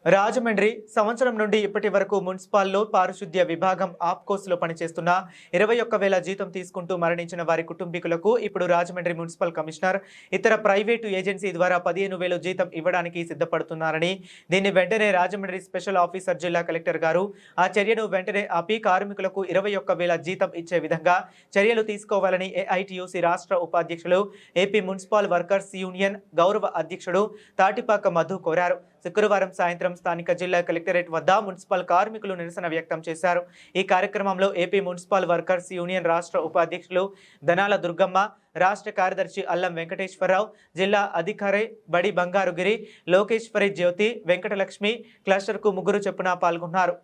రాజమండ్రి సంవత్సరం నుండి ఇప్పటి వరకు మున్సిపాల్లో పారిశుద్ధ్య విభాగం ఆప్కోస్లో పనిచేస్తున్న 21,000 జీతం తీసుకుంటూ మరణించిన వారి కుటుంబీకులకు ఇప్పుడు రాజమండ్రి మున్సిపల్ కమిషనర్ ఇతర ప్రైవేటు ఏజెన్సీ ద్వారా 15,000 జీతం ఇవ్వడానికి సిద్ధపడుతున్నారని, దీన్ని వెంటనే రాజమండ్రి స్పెషల్ ఆఫీసర్ జిల్లా కలెక్టర్ గారు ఆ చర్యను వెంటనే ఆపి కార్మికులకు 21,000 జీతం ఇచ్చే విధంగా చర్యలు తీసుకోవాలని ఏఐటీయూసీ రాష్ట్ర ఉపాధ్యక్షులు, ఏపీ మున్సిపల్ వర్కర్స్ యూనియన్ గౌరవ అధ్యక్షుడు తాటిపాక మధు కోరారు. శుక్రవారం సాయంత్రం స్థానిక జిల్లా కలెక్టరేట్ వద్ద మున్సిపల్ కార్మికులు నిరసన వ్యక్తం చేశారు. ఈ కార్యక్రమంలో ఏపీ మున్సిపల్ వర్కర్స్ యూనియన్ రాష్ట్ర ఉపాధ్యక్షులు ధనాల దుర్గమ్మ, రాష్ట్ర కార్యదర్శి అల్లం వెంకటేశ్వరరావు, జిల్లా అధికారి బడి బంగారుగిరి, లోకేశ్వరి జ్యోతి, వెంకటలక్ష్మి క్లస్టర్ కు 3 చొప్పున పాల్గొన్నారు.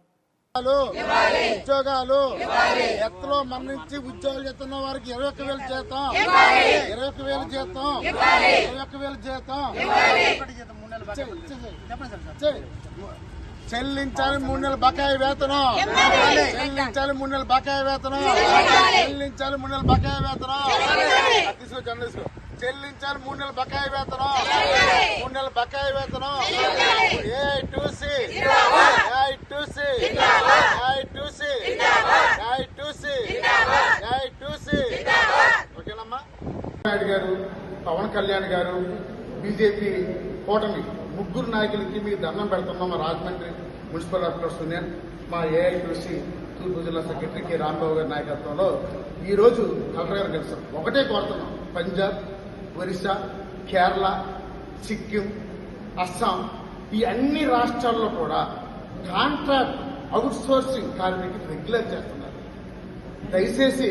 ఉద్యోగాలు ఎత్తలో మరణించి ఉద్యోగాలు చేస్తున్న వారికి 21,000 జీతం, 21,000 జీతం, 21,000 జీతం చెల్లించాలి. 3 నెలల బకాయి వేతనం చెల్లించాలి. 3 నెలల బకాయి వేతనం చెల్లించాలి. 3 నెలల బకాయి వేతనం చెల్లించాలి. 3 నెలల బకాయి వేతనం 3 నెలల బకాయి వేతనం ఓకేనమ్మా. నాయుడు గారు, పవన్ కళ్యాణ్ గారు, బీజేపీ కూటమి 3 నాయకులకి మీకు దండం పెడుతున్నాం. మా రాజమండ్రి మున్సిపల్ వర్కర్స్ యూనియన్, మా ఏఐటీయూసీ తూర్పు జిల్లా సెక్రటరీ కె రాంబాబు గారి నాయకత్వంలో ఈ రోజు కలెక్టర్ గారు కలిసాం. ఒకటే కోరుతున్నాం, పంజాబ్, ఒరిస్సా, కేరళ, సిక్కిం, అస్సాం ఈ అన్ని రాష్ట్రాల్లో కూడా కాంట్రాక్ట్ అవుట్ సోర్సింగ్ కార్మికులు రెగ్యులర్ చేస్తున్నారు. దయచేసి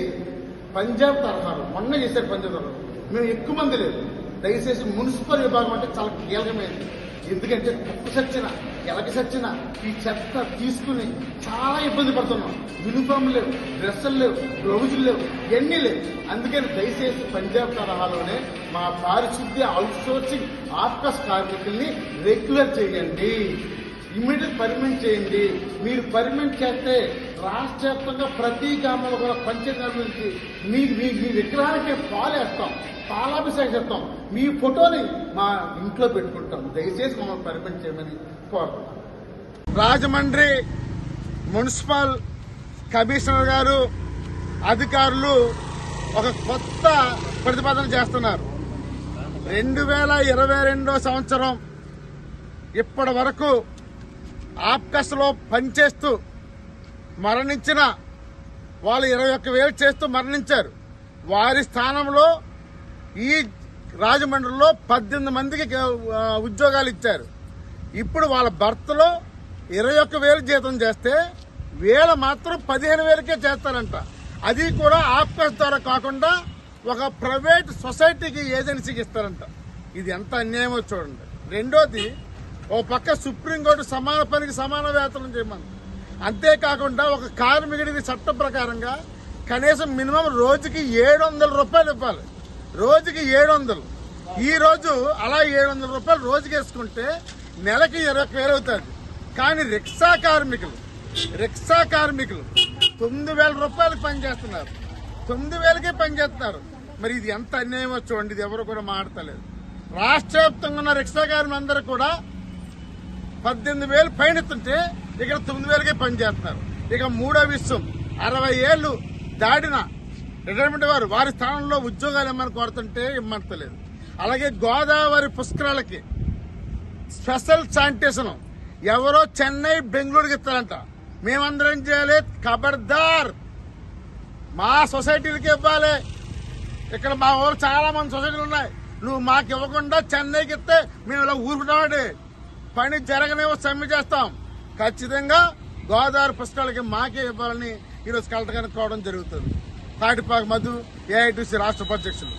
పంజాబ్ తరహాలో మొన్న చేశారు. పంజాబ్ తరహాలో మేము ఎక్కువ మంది లేదు. దయచేసి మున్సిపల్ విభాగం అంటే చాలా కీలకమైనది. ఎందుకంటే కుక్క సచ్చిన ఎలక సచ్చిన ఈ చెత్త తీసుకుని చాలా ఇబ్బంది పడుతున్నాం. యూనిఫామ్ లేవు, డ్రెస్సులు లేవు, గ్లౌజులు లేవు, ఇవన్నీ లేవు. అందుకని దయచేసి పంజాబ్ తరహాలోనే మా పారిశుద్ధ్య అవుట్ సోర్సింగ్ ఆప్కాస్ కార్మికుల్ని రెగ్యులర్ చేయండి. ఇమ్మీడియట్ పర్మనెంట్ చేయండి. మీరు పర్మనెంట్ చేస్తే రాష్ట్ర వ్యాప్తంగా ప్రతి గ్రామంలో కూడా పంచాయతీ నుంచి మీ విగ్రహానికి పాలేస్తాం, పాలాభిషేకం చేస్తాం, మీ ఫోటోని మా ఇంట్లో పెట్టుకుంటాం. దయచేసి మమ్మల్ని పర్మనెంట్ చేయమని కోరుతున్నాం. రాజమండ్రి మున్సిపల్ కమిషనర్ గారు, అధికారులు ఒక కొత్త ప్రతిపాదన చేస్తున్నారు. 2022 సంవత్సరం ఇప్పటి వరకు ఆప్కాస్లో పనిచేస్తూ మరణించిన వాళ్ళు 21,000 చేస్తూ మరణించారు. వారి స్థానంలో ఈ రాజమండ్రిలో 18 మందికి ఉద్యోగాలు ఇచ్చారు. ఇప్పుడు వాళ్ళ భర్తలో 21,000 జీతం చేస్తే వీళ్ళు మాత్రం 15,000కే చేస్తారంట. అది కూడా ఆప్కాస్ ద్వారా కాకుండా ఒక ప్రైవేట్ సొసైటీకి ఏజెన్సీకి ఇస్తారంట. ఇది ఎంత అన్యాయమో చూడండి. రెండోది, ఓ పక్క సుప్రీంకోర్టు సమాన పనికి సమాన వేతనం చేయమని, అంతేకాకుండా ఒక కార్మికుడికి చట్టం ప్రకారంగా కనీసం మినిమం రోజుకి 700 రూపాయలు ఇవ్వాలి. రోజుకి 700. ఈ రోజు అలా 700 రూపాయలు రోజుకి వేసుకుంటే నెలకి 21,000 అవుతుంది. కానీ రిక్షా కార్మికులు 9,000 రూపాయలకు పనిచేస్తున్నారు. 9,000కే పనిచేస్తున్నారు. మరి ఇది ఎంత అన్యాయమో చూడండి. ఇది ఎవరు కూడా మాట్లాడలేదు. రాష్ట్ర వ్యాప్తంగా ఉన్న రిక్షా కార్మికులందరూ కూడా 18,000 పైన ఎత్తుంటే ఇక్కడ 9,000కే పనిచేస్తున్నారు. ఇక మూడో విషయం, 60 ఏళ్లు దాటిన రిటైర్మెంట్ వారి స్థానంలో ఉద్యోగాలు ఇమ్మని కోరుతుంటే ఇమ్మంటలేదు. అలాగే గోదావరి పుష్కరాలకి స్పెషల్ శానిటేషన్ ఎవరో చెన్నై, బెంగళూరుకి ఇస్తారంట. మేమందరం చేయాలి. ఖబర్దార్, మా సొసైటీలకి ఇవ్వాలి. ఇక్కడ మా ఊరు చాలా మంది సొసైటీలు ఉన్నాయి. నువ్వు మాకు ఇవ్వకుండా చెన్నైకి ఇస్తే మేము ఇలా ఊరుకుంటామండి. పని జరగనేవో సమ్మె చేస్తాం. ఖచ్చితంగా గోదావరి పుస్తకాలకి మాకే ఇవ్వాలని ఈరోజు కలెక్టర్ గారిని కోవడం జరుగుతుంది. తాటిపాక మధు, ఏఐటీసీ రాష్ట్ర ఉపాధ్యక్షులు.